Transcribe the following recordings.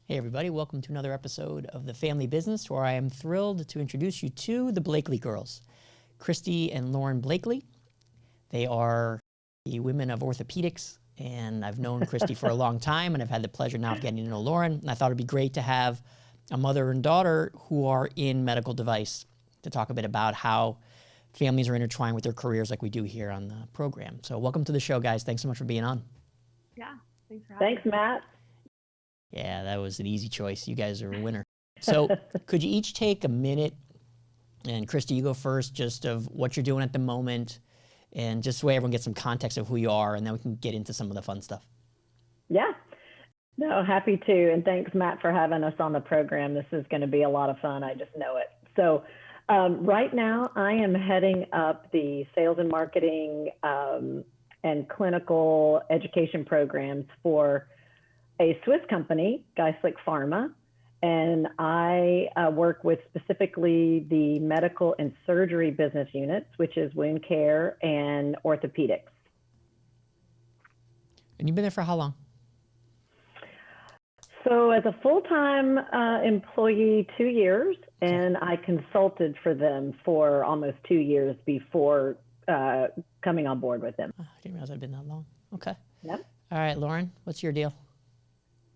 Hey everybody, welcome to another episode of The Family Business, where I am thrilled to introduce you to the Blakely girls, Christie and Lauren Blakely. They are the women of orthopedics, and I've known Christie for a long time, and I've had the pleasure now of getting to know Lauren, and I thought it'd be great to have a mother and daughter who are in medical device to talk a bit about how families are intertwined with their careers like we do here on the program. So welcome to the show, guys. Thanks so much for being on. Yeah, thanks for having me. Thanks, Matt. Yeah, that was an easy choice. You guys are a winner. So could you each take a minute, and Christy, you go first, just of what you're doing at the moment, and just so everyone gets some context of who you are, and then we can get into some of the fun stuff. Yeah, no, happy to. And thanks, Matt, for having us on the program. This is going to be a lot of fun. I just know it. So right now I am heading up the sales and marketing and clinical education programs for a Swiss company, Geislich Pharma, and I work with specifically the medical and surgery business units, which is wound care and orthopedics. And you've been there for how long? So as a full-time employee, 2 years, and I consulted for them for almost 2 years before coming on board with them. I didn't realize I'd been that long. Okay. Yep. All right, Lauren, what's your deal?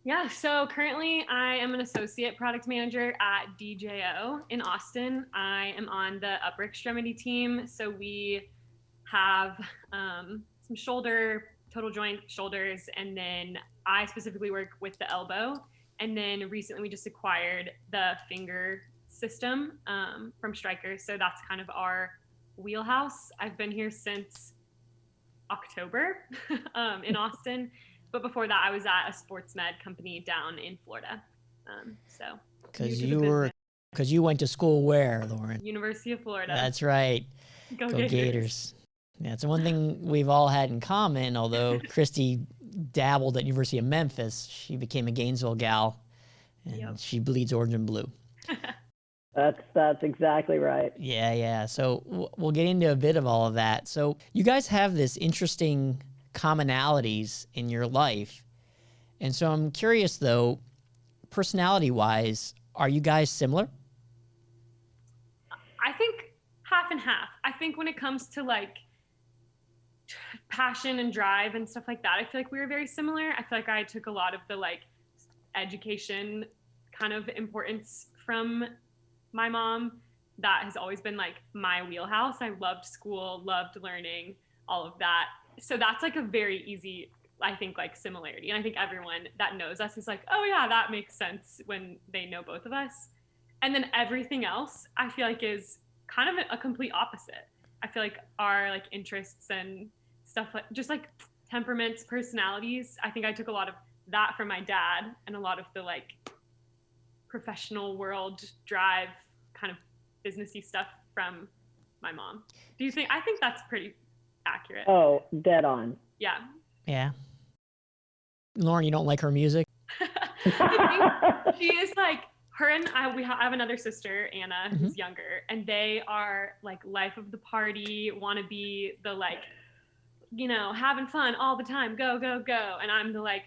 Yeah, so currently I am an associate product manager at DJO in Austin. I am on the upper extremity team. So we have some shoulder, total joint shoulders, and then I specifically work with the elbow. And then recently we just acquired the finger system from Stryker. So that's kind of our wheelhouse. I've been here since October in Austin. But before that, I was at a sports med company down in Florida. Because you went to school where, Lauren? University of Florida. That's right. Go Gators. Yeah, it's one thing we've all had in common, although Christy dabbled at University of Memphis. She became a Gainesville gal, and She bleeds orange and blue. That's exactly right. Yeah. So we'll get into a bit of all of that. So you guys have this interesting commonalities in your life. And so I'm curious though, personality-wise, are you guys similar? I think half and half. I think when it comes to like passion and drive and stuff like that, I feel like we were very similar. I feel like I took a lot of the like education kind of importance from my mom. That has always been like my wheelhouse. I loved school, loved learning, all of that. So that's like a very easy, I think, like similarity. And I think everyone that knows us is like, oh yeah, that makes sense when they know both of us. And then everything else I feel like is kind of a complete opposite. I feel like our like interests and stuff, like just like temperaments, personalities, I think I took a lot of that from my dad and a lot of the like professional world drive kind of businessy stuff from my mom. Do you think, I think that's pretty accurate. Oh, dead on. Yeah. Lauren, you don't like her music? I think she is like, her and I have another sister, Anna, who's younger, and they are like life of the party, want to be the like, you know, having fun all the time, go, go, go. And I'm the like,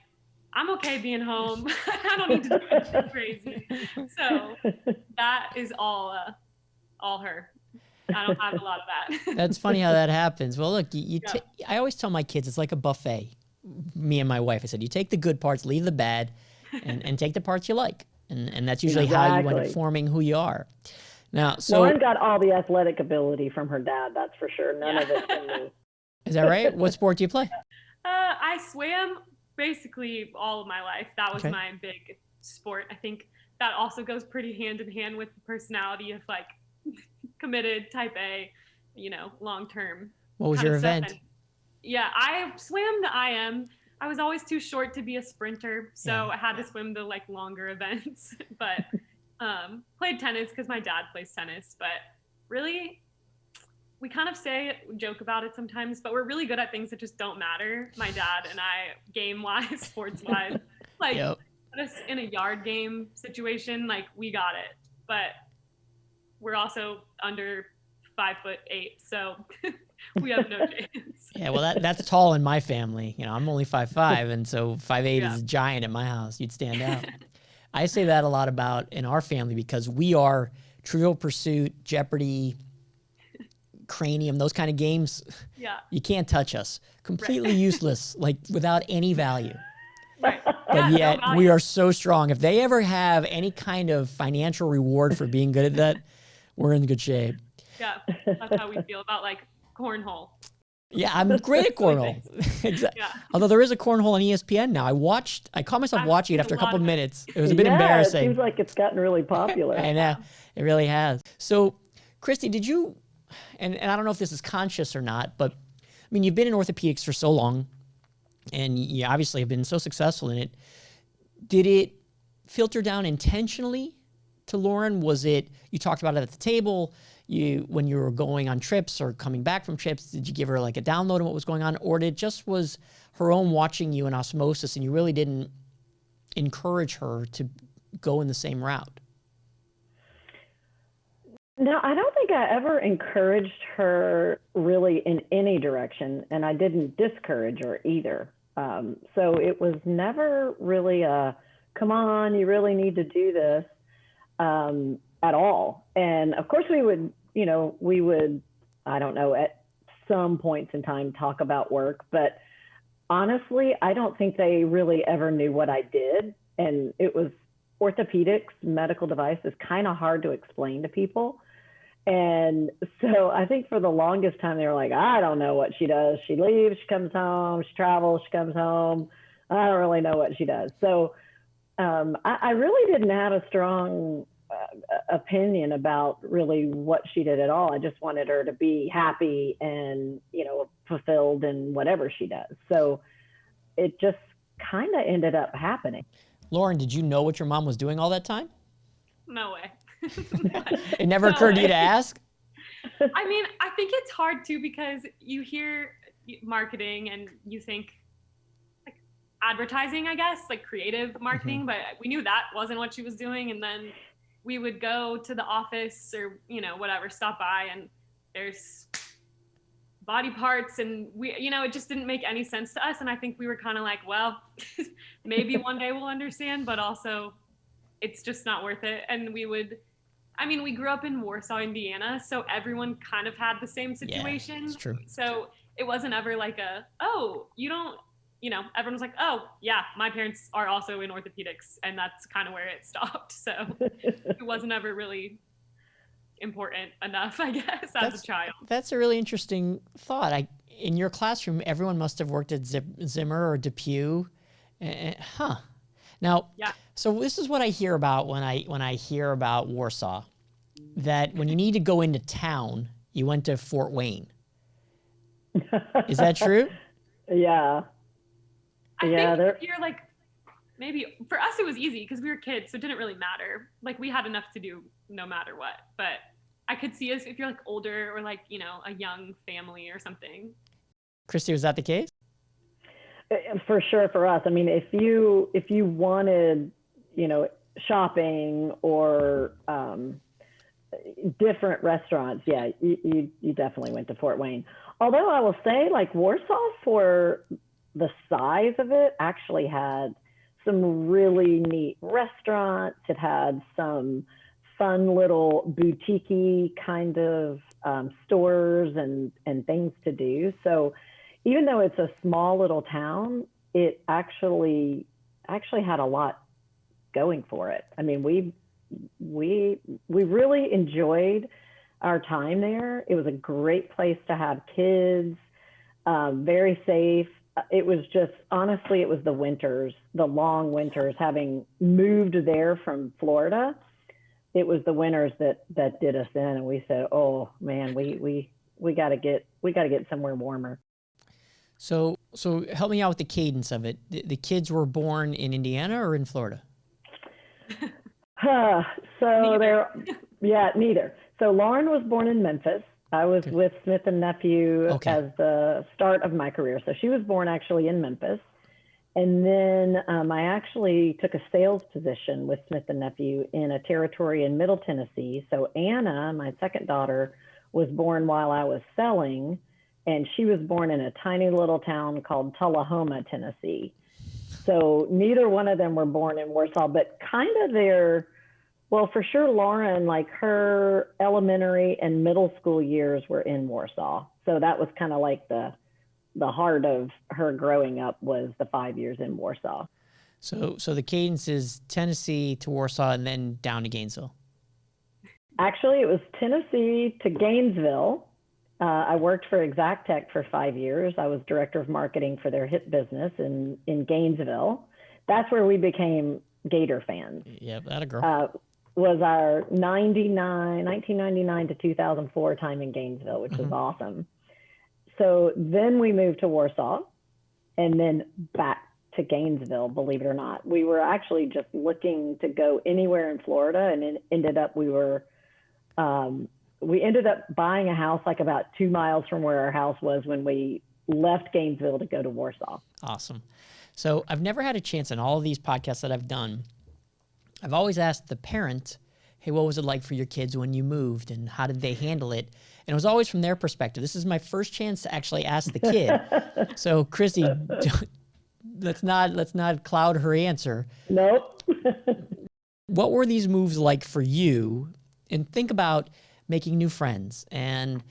I'm okay being home. I don't need to do anything crazy. So that is all her. I don't have a lot of that. That's funny how that happens. Well, look, I always tell my kids it's like a buffet. Me and my wife, I said, you take the good parts, leave the bad, and take the parts you like. And that's usually how you end up forming who you are. Now, so Lauren got all the athletic ability from her dad, that's for sure. None of it from me. Is that right? What sport do you play? I swam basically all of my life. That was my big sport. I think that also goes pretty hand in hand with the personality of like committed type A, you know, long-term. What was your event? Yeah, I swam the IM. I was always too short to be a sprinter, so I had to swim the like longer events, but played tennis because my dad plays tennis. But really, we kind of joke about it sometimes, but we're really good at things that just don't matter. My dad and I, game-wise, sports-wise, like put us in a yard game situation, like we got it. But we're also under 5'8", so we have no chance. Yeah, well, that's tall in my family. You know, I'm only 5'5", and so 5'8" is a giant at my house. You'd stand out. I say that a lot about in our family because we are Trivial Pursuit, Jeopardy, Cranium, those kind of games. Yeah. You can't touch us. Completely useless, like without any value. Right. But Yeah, yet no value. we are so strong. If they ever have any kind of financial reward for being good at that, we're in good shape. Yeah, that's how we feel about like cornhole. Yeah, I'm great at cornhole. Exactly. Yeah. Although there is a cornhole on ESPN now. I caught myself I've watching it seen after a a lot couple of it. minutes. It was a bit It embarrassing. seems like it's gotten really popular. I know. It really has. So, Christy, did you, and I don't know if this is conscious or not, but I mean, you've been in orthopedics for so long, and you obviously have been so successful in it. Did it filter down intentionally to Lauren? Was it, you talked about it at the table, when you were going on trips or coming back from trips, did you give her like a download on what was going on? Or did it just was her own watching you in osmosis and you really didn't encourage her to go in the same route? No, I don't think I ever encouraged her really in any direction, and I didn't discourage her either. So it was never really a, come on, you really need to do this at all. And of course we would, I don't know, at some points in time talk about work, but honestly, I don't think they really ever knew what I did. And it was orthopedics, medical device is kind of hard to explain to people. And so I think for the longest time, they were like, I don't know what she does. She leaves, she comes home, she travels, she comes home. I don't really know what she does. So I really didn't have a strong opinion about really what she did at all. I just wanted her to be happy and, fulfilled in whatever she does. So it just kind of ended up happening. Lauren, did you know what your mom was doing all that time? No way. It never occurred to you to ask? I mean, I think it's hard too because you hear marketing and you think like advertising, I guess, like creative marketing, but we knew that wasn't what she was doing. And then we would go to the office or, whatever, stop by and there's body parts and it just didn't make any sense to us. And I think we were kind of like, well, maybe one day we'll understand, but also it's just not worth it. And we grew up in Warsaw, Indiana, so everyone kind of had the same situation. Yeah, it's true. So it wasn't ever like everyone was like, oh yeah, my parents are also in orthopedics, and that's kind of where it stopped. So it wasn't ever really important enough, I guess, as a child. That's a really interesting thought. In your classroom, everyone must have worked at Zimmer or DePuy. Now, yeah. So this is what I hear about when I hear about Warsaw, that when you need to go into town, you went to Fort Wayne. Is that true? Yeah. I think if you're like, maybe for us it was easy because we were kids, so it didn't really matter. Like we had enough to do no matter what. But I could see if you're like older or like, a young family or something. Christy, was that the case? For sure for us. I mean, if you wanted, shopping or different restaurants, yeah, you definitely went to Fort Wayne. Although I will say, like Warsaw, for the size of it, actually had some really neat restaurants. It had some fun little boutique-y kind of stores and things to do. So even though it's a small little town, it actually had a lot going for it. I mean, we really enjoyed our time there. It was a great place to have kids, very safe. It was just, honestly, it was the winters, the long winters, having moved there from Florida. It was the winters that did us in, and we said, oh man, we got to get somewhere warmer. So help me out with the cadence of it. The kids were born in Indiana or in Florida? Neither. So Lauren was born in Memphis. I was with Smith and Nephew as the start of my career. So she was born actually in Memphis. And then I actually took a sales position with Smith and Nephew in a territory in Middle Tennessee. So Anna, my second daughter, was born while I was selling, and she was born in a tiny little town called Tullahoma, Tennessee. So neither one of them were born in Warsaw, but kind of well, for sure, Lauren, like her elementary and middle school years were in Warsaw. So that was kind of like the heart of her growing up was the 5 years in Warsaw. So the cadence is Tennessee to Warsaw and then down to Gainesville. Actually, it was Tennessee to Gainesville. I worked for Exactech for 5 years. I was director of marketing for their hip business in Gainesville. That's where we became Gator fans. Yeah, that'll girl. Was our 1999 to 2004 time in Gainesville, which was awesome. So then we moved to Warsaw and then back to Gainesville, believe it or not. We were actually just looking to go anywhere in Florida, and it ended up we ended up buying a house like about 2 miles from where our house was when we left Gainesville to go to Warsaw. Awesome. So I've never had a chance in all of these podcasts that I've done. I've always asked the parent, hey, what was it like for your kids when you moved and how did they handle it? And it was always from their perspective. This is my first chance to actually ask the kid. So Christie, let's not cloud her answer. Nope. What were these moves like for you? And think about making new friends and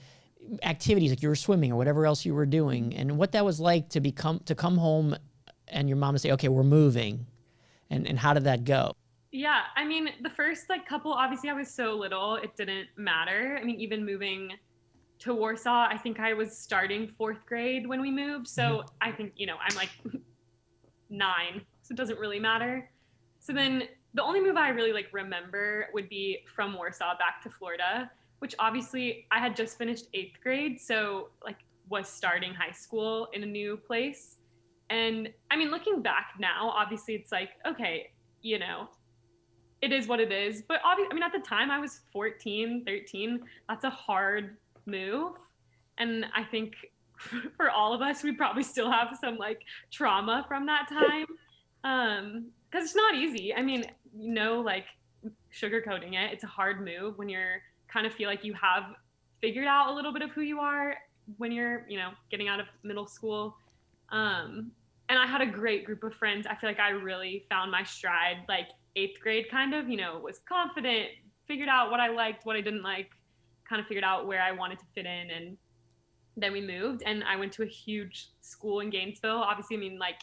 activities like you were swimming or whatever else you were doing, and what that was like to come home and your mom would say, okay, we're moving. And how did that go? Yeah, I mean, the first couple, obviously I was so little, it didn't matter. I mean, even moving to Warsaw, I think I was starting 4th grade when we moved. So I think, I'm like 9, so it doesn't really matter. So then the only move I really remember would be from Warsaw back to Florida, which obviously I had just finished 8th grade. So was starting high school in a new place. And I mean, looking back now, obviously it's okay, it is what it is. But obviously, I mean, at the time I was 14, 13, that's a hard move. And I think for all of us, we probably still have some trauma from that time. Cause it's not easy. I mean, sugarcoating it, it's a hard move when you're kind of feel like you have figured out a little bit of who you are when you're, getting out of middle school. And I had a great group of friends. I feel like I really found my stride, 8th grade kind of, was confident, figured out what I liked, what I didn't like, kind of figured out where I wanted to fit in. And then we moved and I went to a huge school in Gainesville. Obviously, I mean, I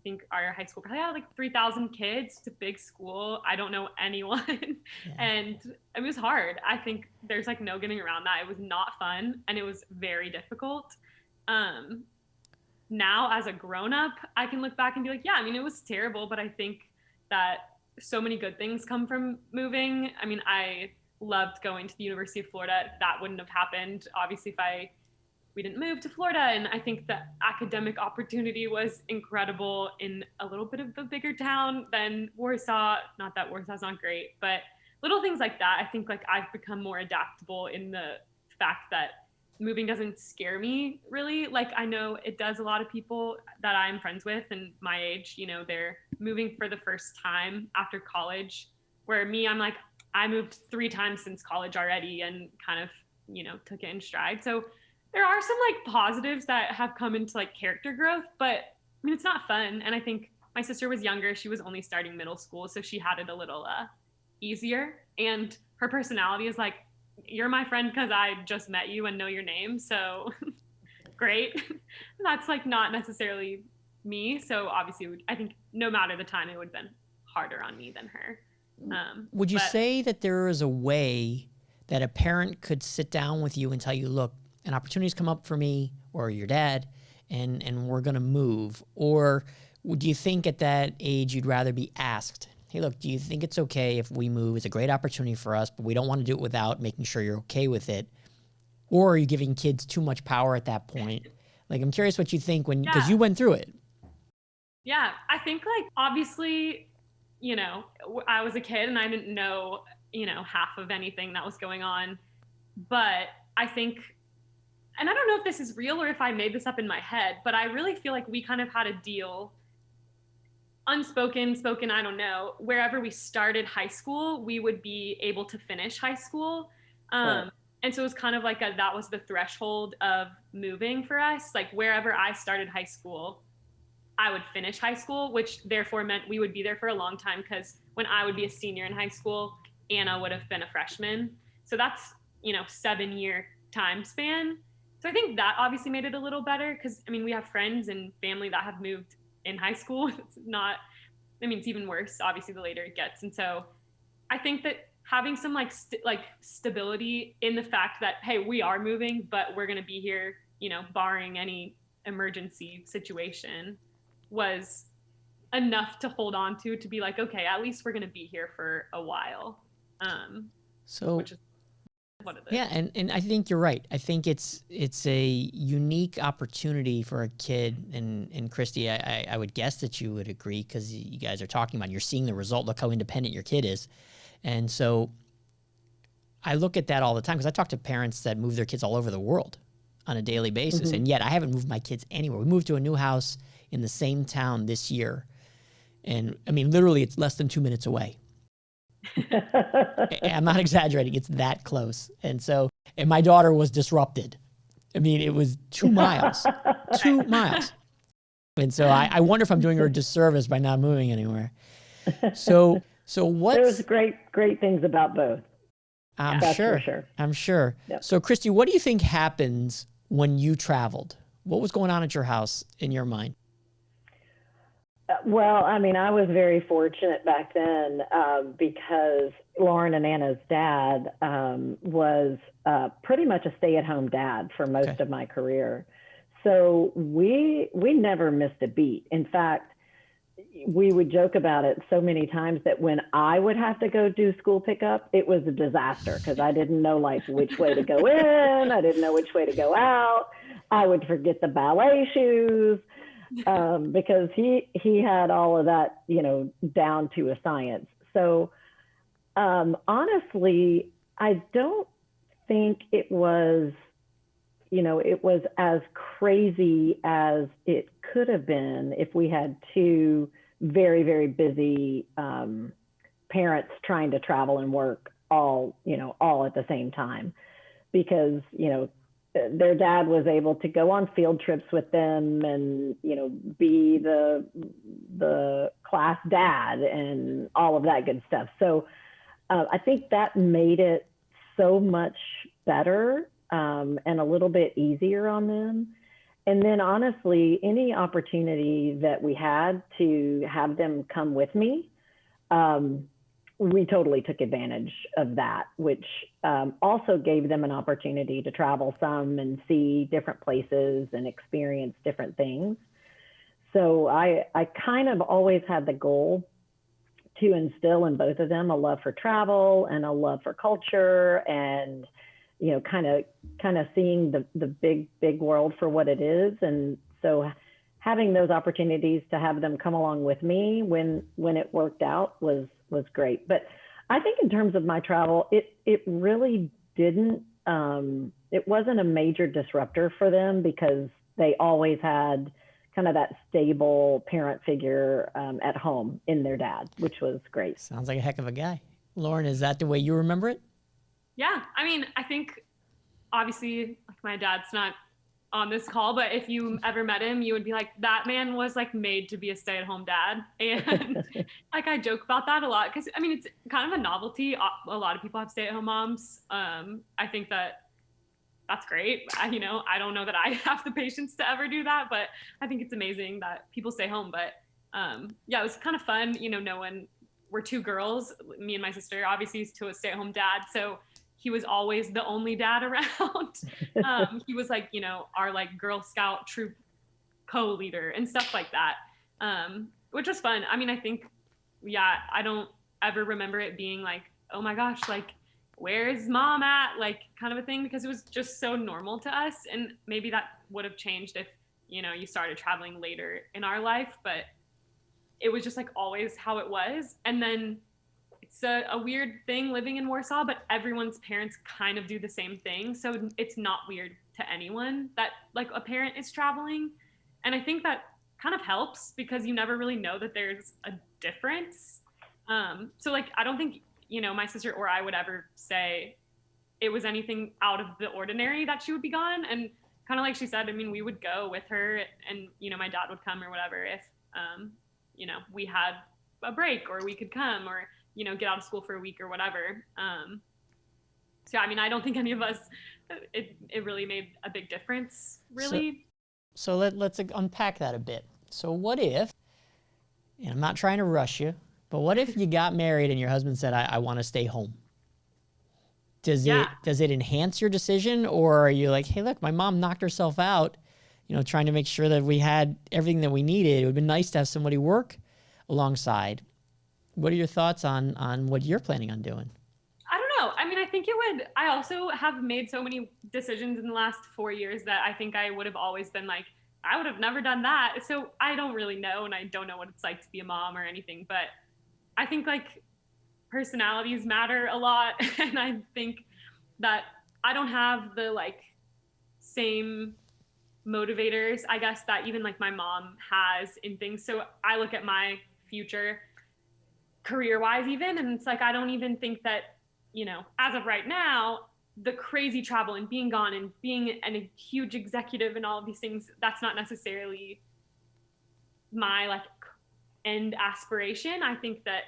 think our high school probably had 3,000 kids. It's a big school. I don't know anyone. Yeah. And it was hard. I think there's no getting around that. It was not fun and it was very difficult. Now as a grown-up, I can look back and be yeah, I mean, it was terrible, but I think that so many good things come from moving. I mean, I loved going to the University of Florida. That wouldn't have happened, obviously, if we didn't move to Florida. And I think the academic opportunity was incredible in a little bit of a bigger town than Warsaw. Not that Warsaw's not great, but little things like that. I think I've become more adaptable in the fact that moving doesn't scare me really. I know it does a lot of people that I'm friends with and my age, they're moving for the first time after college, where me, I'm I moved 3 times since college already and kind of, took it in stride. So there are some positives that have come into character growth, but I mean, it's not fun. And I think my sister was younger. She was only starting middle school. So she had it a little easier, and her personality is you're my friend because I just met you and know your name. So great. That's not necessarily me. So obviously I think no matter the time, it would have been harder on me than her. Would you say that there is a way that a parent could sit down with you and tell you, look, an opportunity's come up for me or your dad and we're going to move? Or would you think at that age you'd rather be asked, hey, look, do you think it's okay if we move? It's a great opportunity for us, but we don't want to do it without making sure you're okay with it. Or are you giving kids too much power at that point? I'm curious what you think because you went through it. Yeah, I think obviously, I was a kid and I didn't know, half of anything that was going on. But I think, and I don't know if this is real or if I made this up in my head, but I really feel we kind of had a deal, unspoken, spoken, I don't know, wherever we started high school, we would be able to finish high school. Right. And so it was kind of that was the threshold of moving for us. Wherever I started high school, I would finish high school, which therefore meant we would be there for a long time, because when I would be a senior in high school, Anna would have been a freshman. So that's, 7-year time span. So I think that obviously made it a little better, because we have friends and family that have moved in high school. It's not, it's even worse, obviously, the later it gets. And so I think that having some stability in the fact that, hey, we are moving, but we're going to be here, barring any emergency situation, was enough to hold on to be like, okay, at least we're going to be here for a while. Which is what it is. Yeah, and I think you're right. I think it's a unique opportunity for a kid, and Christie, I would guess that you would agree, because you guys are talking about, you're seeing the result. Look how independent your kid is. And so I look at that all the time, because I talk to parents that move their kids all over the world on a daily basis. And yet I haven't moved my kids anywhere. We moved to a new house in the same town this year. And literally it's less than 2 minutes away. I'm not exaggerating. It's that close. And my daughter was disrupted. It was 2 miles, 2 miles. And so I wonder if I'm doing her a disservice by not moving anywhere. So what? There's great things about both. That's sure. For sure. I'm sure. Yep. So Christie, what do you think happens when you traveled? What was going on at your house in your mind? Well, I was very fortunate back then, because Lauren and Anna's dad was pretty much a stay-at-home dad for most of my career. So we never missed a beat. In fact, we would joke about it so many times that when I would have to go do school pickup, it was a disaster, because I didn't know which way to go in. I didn't know which way to go out. I would forget the ballet shoes, because he had all of that, down to a science. So honestly, I don't think it was, it was as crazy as it could have been if we had two very, very busy parents trying to travel and work all at the same time, because, their dad was able to go on field trips with them and, be the class dad and all of that good stuff. So I think that made it so much better and a little bit easier on them. And then honestly, any opportunity that we had to have them come with me, we totally took advantage of that, which also gave them an opportunity to travel some and see different places and experience different things. So I kind of always had the goal to instill in both of them a love for travel and a love for culture, and kind of seeing the big world for what it is. And so having those opportunities to have them come along with me when it worked out was great. But I think in terms of my travel, it really didn't, it wasn't a major disruptor for them, because they always had kind of that stable parent figure at home in their dad, which was great. Sounds like a heck of a guy. Lauren, is that the way you remember it? Yeah, I think obviously my dad's not on this call, but if you ever met him, you would be like, that man was made to be a stay-at-home dad. And I joke about that a lot, because it's kind of a novelty. A lot of people have stay-at-home moms. I think that's great. I don't know that I have the patience to ever do that, but I think it's amazing that people stay home. But yeah, it was kind of fun, knowing we're 2 girls, me and my sister. Obviously he's to a stay-at-home dad, so he was always the only dad around. He was our Girl Scout troop co-leader and stuff like that, which was fun. I think, yeah, I don't ever remember it being oh my gosh, where's mom at? Kind of a thing, because it was just so normal to us. And maybe that would have changed if, you started traveling later in our life, but it was just always how it was. And then it's a weird thing living in Warsaw, but everyone's parents kind of do the same thing. So it's not weird to anyone that a parent is traveling. And I think that kind of helps, because you never really know that there's a difference. So I don't think, my sister or I would ever say it was anything out of the ordinary that she would be gone. And kind of like she said, I mean, we would go with her and, you know, my dad would come or whatever if, you know, we had a break or we could come or, you know, get out of school for a week or whatever. So, I mean, I don't think any of us, it really made a big difference, really. So let's unpack that a bit. So what if, and I'm not trying to rush you, but what if you got married and your husband said, I want to stay home? Does it enhance your decision, or are you like, hey, look, my mom knocked herself out, you know, trying to make sure that we had everything that we needed. It would be nice to have somebody work alongside. What are your thoughts on what you're planning on doing? I don't know. I mean, I think it would. I also have made so many decisions in the last 4 years that I think I would have always been like, I would have never done that. So I don't really know, and I don't know what it's like to be a mom or anything. But I think like personalities matter a lot, and I think that I don't have the like same motivators, I guess, that even like my mom has in things. So I look at my future career-wise even, and it's like I don't even think that, you know, as of right now, the crazy travel and being gone and being a huge executive and all of these things, that's not necessarily my like end aspiration. I think that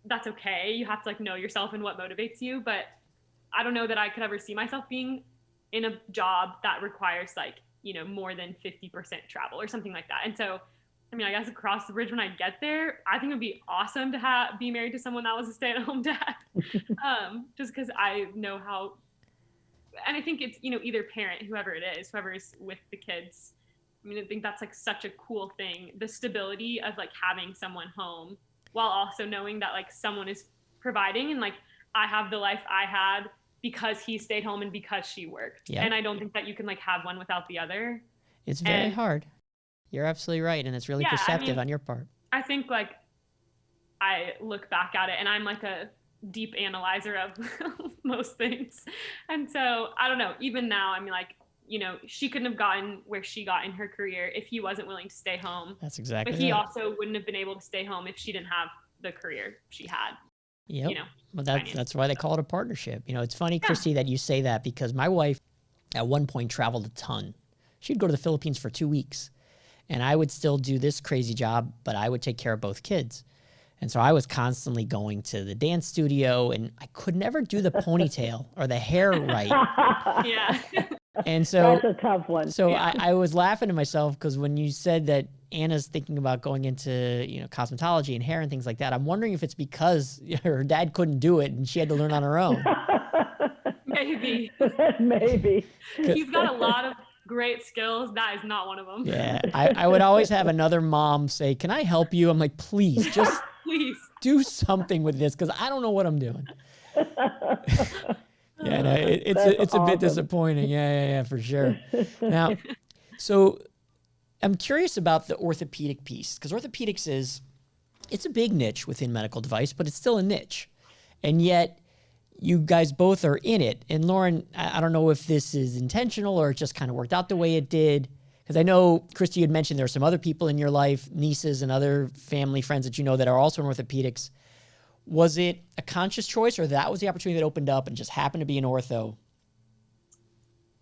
that's okay. You have to like know yourself and what motivates you, but I don't know that I could ever see myself being in a job that requires like, you know, more than 50% travel or something like that. And so, I mean, I guess across the bridge when I get there, I think it would be awesome to be married to someone that was a stay-at-home dad. Just because I know how, and I think it's, you know, either parent, whoever it is, whoever is with the kids. I mean, I think that's like such a cool thing. The stability of like having someone home while also knowing that like someone is providing, and like I have the life I had because he stayed home and because she worked. Yep. And I don't think that you can like have one without the other. It's very hard. You're absolutely right. And it's really perceptive on your part. I think like I look back at it and I'm like a deep analyzer of most things. And so I don't know, even now, I mean, like, you know, she couldn't have gotten where she got in her career if he wasn't willing to stay home. That's exactly But he also wouldn't have been able to stay home if she didn't have the career she had. Yep. You know, well, that's why they call it a partnership. You know, it's funny, Christie, that you say that, because my wife at one point traveled a ton. She'd go to the Philippines for 2 weeks, and I would still do this crazy job, but I would take care of both kids. And so I was constantly going to the dance studio, and I could never do the ponytail or the hair right. Yeah. And so that's a tough one. So I was laughing to myself because when you said that Anna's thinking about going into, you know, cosmetology and hair and things like that, I'm wondering if it's because her dad couldn't do it and she had to learn on her own. Maybe. Maybe. He's got a lot of great skills. That is not one of them. Yeah. I would always have another mom say, can I help you? I'm like, please, just please do something with this because I don't know what I'm doing. Yeah, no, it's awesome. A bit disappointing. Yeah, for sure. Now, so I'm curious about the orthopedic piece, because orthopedics it's a big niche within medical device, but it's still a niche. And yet you guys both are in it. And Lauren, I don't know if this is intentional or it just kind of worked out the way it did. Because I know, Christie, had mentioned there are some other people in your life, nieces and other family friends that you know that are also in orthopedics. Was it a conscious choice, or that was the opportunity that opened up and just happened to be an ortho?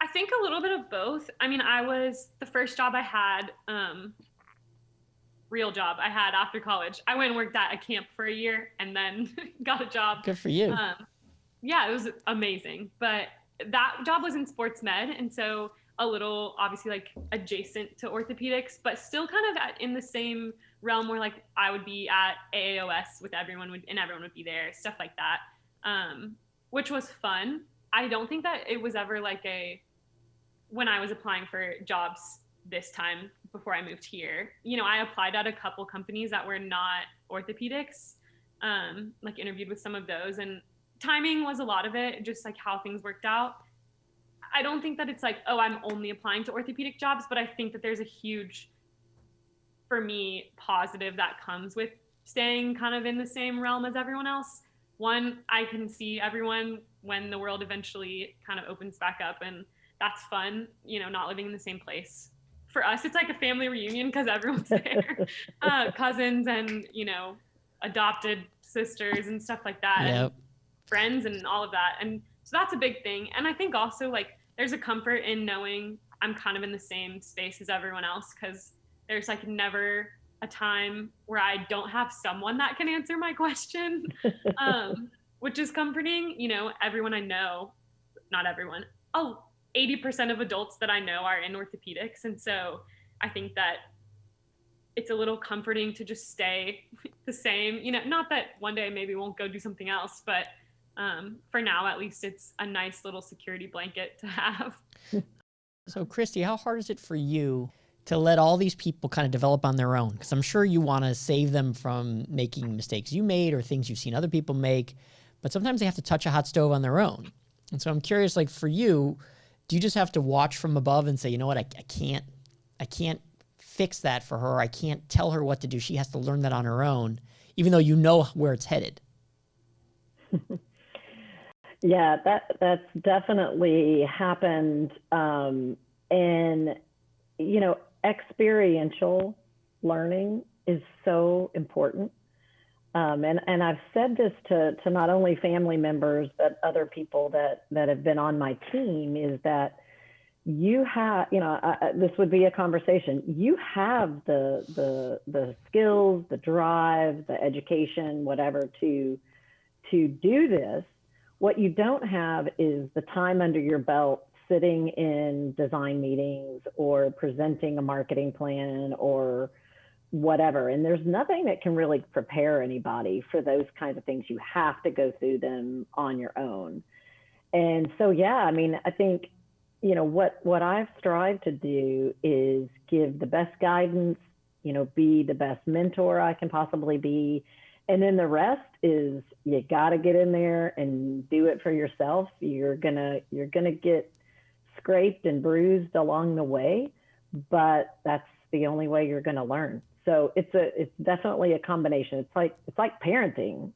I think a little bit of both. I mean, the first job I had, real job I had after college. I went and worked at a camp for a year and then got a job. Good for you. Yeah, it was amazing. But that job was in sports med. And so a little obviously like adjacent to orthopedics, but still kind of in the same realm where like I would be at AAOS with everyone and everyone would be there, stuff like that, which was fun. I don't think that it was ever like when I was applying for jobs this time before I moved here, you know, I applied at a couple companies that were not orthopedics, like interviewed with some of those, and timing was a lot of it, just like how things worked out. I don't think that it's like, oh, I'm only applying to orthopedic jobs, but I think that there's a huge, for me, positive that comes with staying kind of in the same realm as everyone else. One, I can see everyone when the world eventually kind of opens back up, and that's fun, you know, not living in the same place. For us, it's like a family reunion because everyone's there, cousins and, you know, adopted sisters and stuff like that, yep. And friends and all of that. And so that's a big thing. And I think also like there's a comfort in knowing I'm kind of in the same space as everyone else, because there's like never a time where I don't have someone that can answer my question, which is comforting. You know, everyone I know, not everyone, 80% of adults that I know are in orthopedics. And so I think that it's a little comforting to just stay the same, you know, not that one day maybe won't go do something else, but for now, at least it's a nice little security blanket to have. So Christie, how hard is it for you to let all these people kind of develop on their own? Because I'm sure you want to save them from making mistakes you made or things you've seen other people make, but sometimes they have to touch a hot stove on their own. And so I'm curious, like for you, do you just have to watch from above and say, you know what, I can't fix that for her. I can't tell her what to do. She has to learn that on her own, even though you know where it's headed. Yeah, that's definitely happened. And, you know, experiential learning is so important. And I've said this to not only family members, but other people that have been on my team, is that you have, you know, this would be a conversation. You have the skills, the drive, the education, whatever, to do this. What you don't have is the time under your belt sitting in design meetings or presenting a marketing plan or whatever. And there's nothing that can really prepare anybody for those kinds of things. You have to go through them on your own. And so, yeah, I mean, I think, you know, what I've strived to do is give the best guidance, you know, be the best mentor I can possibly be. And then the rest is, you got to get in there and do it for yourself. You're gonna get scraped and bruised along the way, but that's the only way you're going to learn. So it's definitely a combination. It's like parenting.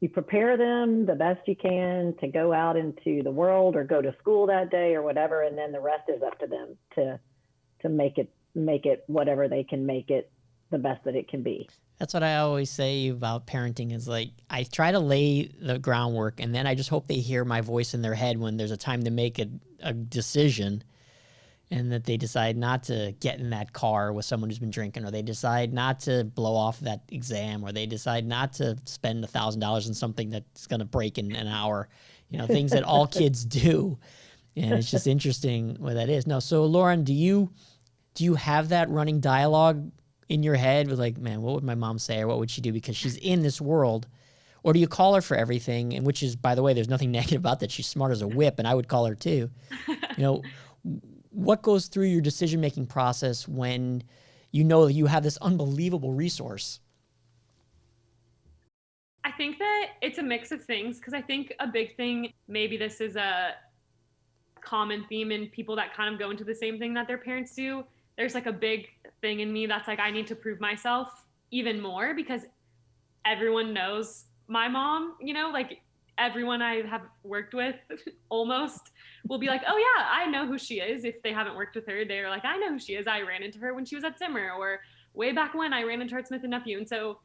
You prepare them the best you can to go out into the world or go to school that day or whatever, and then the rest is up to them to make it whatever they can make it the best that it can be. That's what I always say about parenting, is like, I try to lay the groundwork and then I just hope they hear my voice in their head when there's a time to make a decision, and that they decide not to get in that car with someone who's been drinking, or they decide not to blow off that exam, or they decide not to spend $1,000 on something that's going to break in an hour, you know, things that all kids do. And it's just interesting what that is. No. So Lauren, do you have that running dialogue in your head with like, man, what would my mom say, or what would she do, because she's in this world? Or do you call her for everything? And which is, by the way, there's nothing negative about that. She's smart as a whip, and I would call her too. You know, what goes through your decision-making process when you know that you have this unbelievable resource? I think that it's a mix of things, because I think a big thing, maybe this is a common theme in people that kind of go into the same thing that their parents do. There's like a big thing in me that's like, I need to prove myself even more, because everyone knows my mom, you know, like everyone I have worked with almost will be like, oh yeah, I know who she is. If they haven't worked with her, they're like, I know who she is. I ran into her when she was at Zimmer, or way back when I ran into her at Smith & Nephew. And so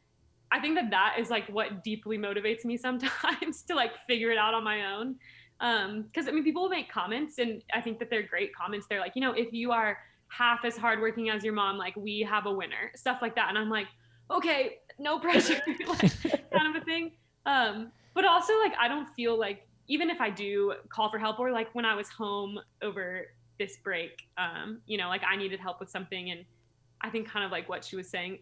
I think that is like what deeply motivates me sometimes to like figure it out on my own. Because I mean, people will make comments, and I think that they're great comments. They're like, you know, if you are half as hardworking as your mom, like, we have a winner, stuff like that. And I'm like, okay, no pressure, like, kind of a thing. But also, like, I don't feel like, even if I do call for help, or like when I was home over this break, you know, like I needed help with something, and I think kind of like what she was saying,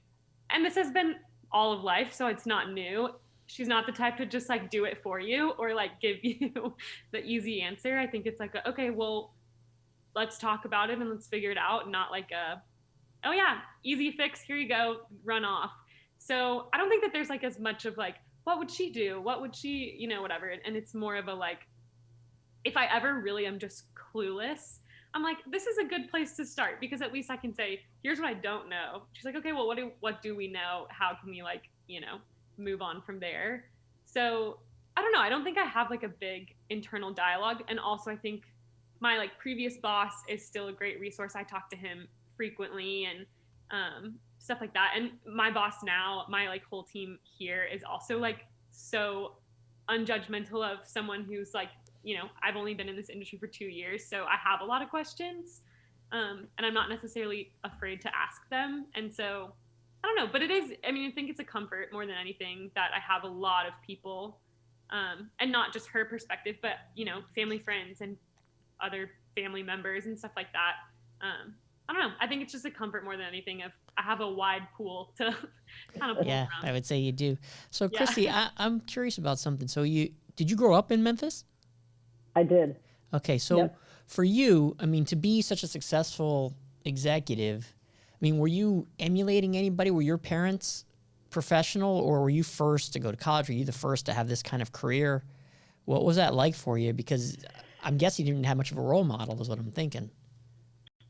and this has been all of life, so it's not new. She's not the type to just like do it for you or like give you the easy answer. I think it's like, okay, well, let's talk about it and let's figure it out, not like oh yeah, easy fix, here you go, run off. So I don't think that there's like as much of like, what would she do? What would she, you know, whatever. And it's more of a like, if I ever really am just clueless, I'm like, this is a good place to start, because at least I can say, here's what I don't know. She's like, okay, well, what do we know? How can we like, you know, move on from there? So I don't know. I don't think I have like a big internal dialogue. And also I think my like previous boss is still a great resource. I talk to him frequently and stuff like that. And my boss now, my like whole team here is also like so unjudgmental of someone who's like, you know, I've only been in this industry for 2 years, so I have a lot of questions. And I'm not necessarily afraid to ask them. And so I don't know, but it is, I mean, I think it's a comfort more than anything that I have a lot of people, and not just her perspective, but, you know, family, friends, and other family members and stuff like that. I don't know. I think it's just a comfort more than anything of I have a wide pool to kind of pull Yeah, from. I would say you do. So, Yeah. Christy, I'm curious about something. So, did you grow up in Memphis? I did. Okay, so Yep. for you, I mean, to be such a successful executive, I mean, were you emulating anybody? Were your parents professional, or were you first to go to college? Were you the first to have this kind of career? What was that like for you? Because I'm guessing you didn't have much of a role model, is what I'm thinking.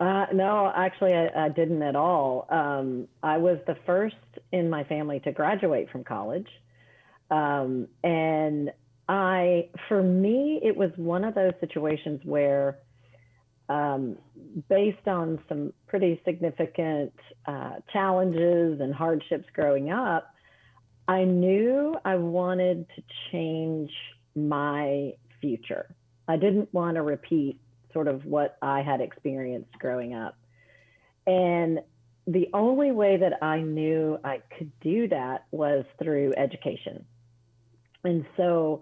No, actually, I didn't at all. I was the first in my family to graduate from college. And for me, it was one of those situations where, based on some pretty significant challenges and hardships growing up, I knew I wanted to change my future. I didn't want to repeat sort of what I had experienced growing up. And the only way that I knew I could do that was through education. And so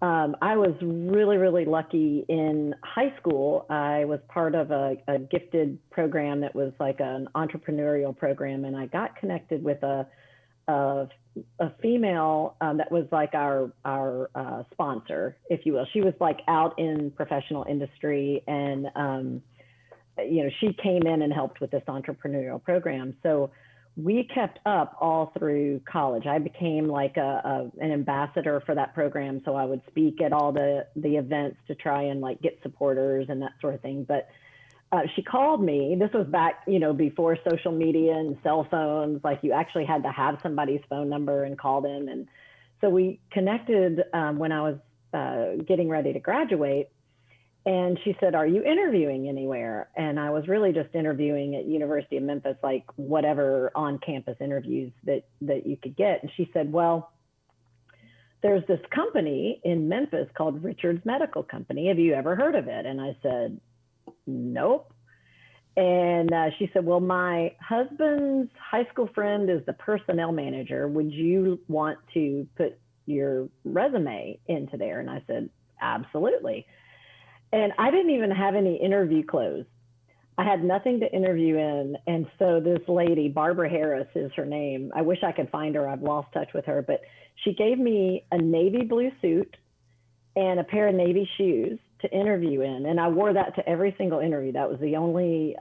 I was really, really lucky in high school. I was part of a gifted program that was like an entrepreneurial program, and I got connected with a female that was like our sponsor, if you will. She was like out in professional industry, and you know, she came in and helped with this entrepreneurial program. So we kept up all through college. I became like an ambassador for that program. So I would speak at all the events to try and like get supporters and that sort of thing. But she called me. This was back, you know, before social media and cell phones. Like, you actually had to have somebody's phone number and call them. And so we connected when I was getting ready to graduate. And she said, "Are you interviewing anywhere?" And I was really just interviewing at University of Memphis, like whatever on-campus interviews that you could get. And she said, "Well, there's this company in Memphis called Richard's Medical Company. Have you ever heard of it?" And I said, "Nope." And she said, "Well, my husband's high school friend is the personnel manager. Would you want to put your resume into there?" And I said, "Absolutely." And I didn't even have any interview clothes. I had nothing to interview in. And so this lady, Barbara Harris is her name. I wish I could find her. I've lost touch with her, but she gave me a navy blue suit and a pair of navy shoes to interview in. And I wore that to every single interview. That was the only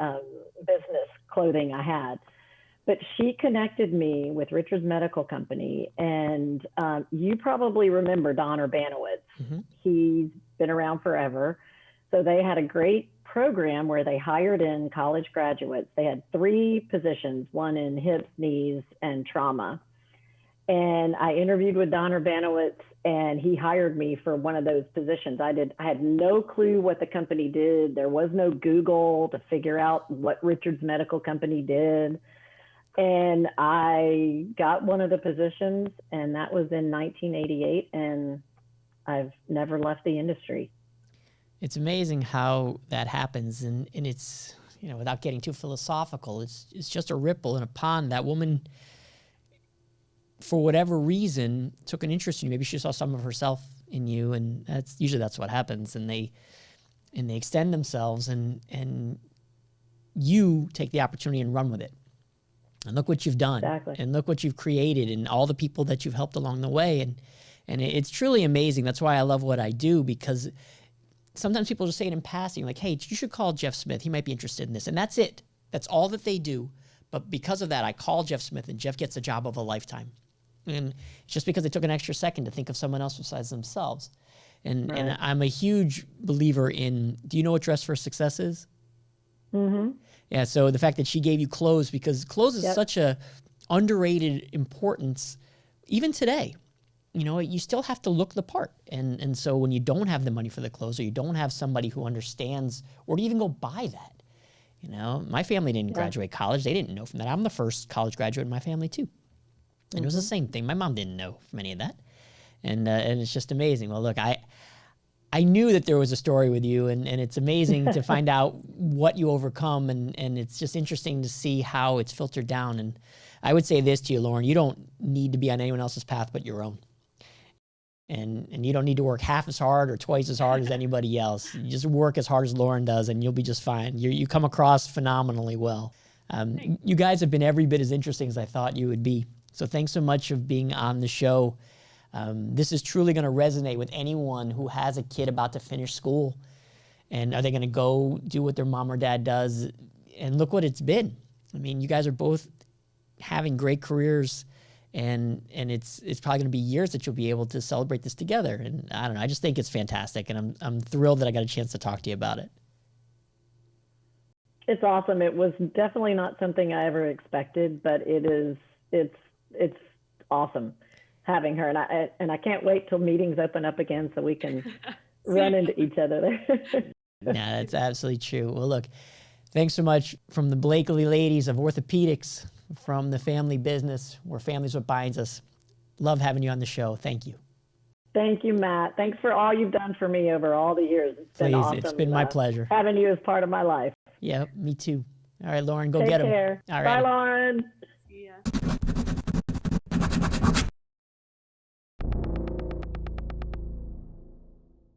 business clothing I had. But she connected me with Richard's Medical Company. And you probably remember Don Urbanowitz. Mm-hmm. He's been around forever. So they had a great program where they hired in college graduates. They had 3 positions, one in hips, knees, and trauma. And I interviewed with Don Urbanowitz, and he hired me for one of those positions. I had no clue what the company did. There was no Google to figure out what Richard's Medical Company did. And I got one of the positions, and that was in 1988, and I've never left the industry. It's amazing how that happens, and it's, you know, without getting too philosophical, it's just a ripple in a pond. That woman, for whatever reason, took an interest in you. Maybe she saw some of herself in you, and that's what happens. And they extend themselves, and you take the opportunity and run with it. And look what you've done, Exactly. And look what you've created, and all the people that you've helped along the way. And it's truly amazing. That's why I love what I do, because sometimes people just say it in passing, like, "Hey, you should call Jeff Smith. He might be interested in this." And that's it. That's all that they do. But because of that, I call Jeff Smith, and Jeff gets a job of a lifetime. And it's just because they took an extra second to think of someone else besides themselves. And Right. and I'm a huge believer in, do you know what Dress for Success is? Mm-hmm. Yeah, so the fact that she gave you clothes, because clothes is Yep. such a underrated importance, even today. You know, you still have to look the part. And so when you don't have the money for the clothes, or you don't have somebody who understands, where do you even go buy that? You know, my family didn't graduate college. They didn't know from that. I'm the first college graduate in my family too. And it was the same thing. My mom didn't know from any of that. And it's just amazing. Well, look, I knew that there was a story with you, and it's amazing to find out what you overcome, and it's just interesting to see how it's filtered down. And I would say this to you, Lauren, you don't need to be on anyone else's path but your own. And you don't need to work half as hard or twice as hard as anybody else. You just work as hard as Lauren does, and you'll be just fine. You come across phenomenally well. You guys have been every bit as interesting as I thought you would be. So thanks so much for being on the show. This is truly going to resonate with anyone who has a kid about to finish school. And are they going to go do what their mom or dad does? And look what it's been. I mean, you guys are both having great careers, and it's probably going to be years that you'll be able to celebrate this together. And I don't know, I just think it's fantastic, and I'm thrilled that I got a chance to talk to you about it. It's awesome. It was definitely not something I ever expected, but it's awesome having her, and I can't wait till meetings open up again so we can run into each other there. Yeah, that's absolutely true. Well, look, thanks so much from the Blakely ladies of orthopedics, from the family business, where family's what binds us. Love having you on the show. Thank you. Thank you, Matt. Thanks for all you've done for me over all the years. It's been awesome. It's been my pleasure. Having you as part of my life. Yeah, me too. All right, Lauren, go Take get him. care. All right. Bye, Lauren. See ya.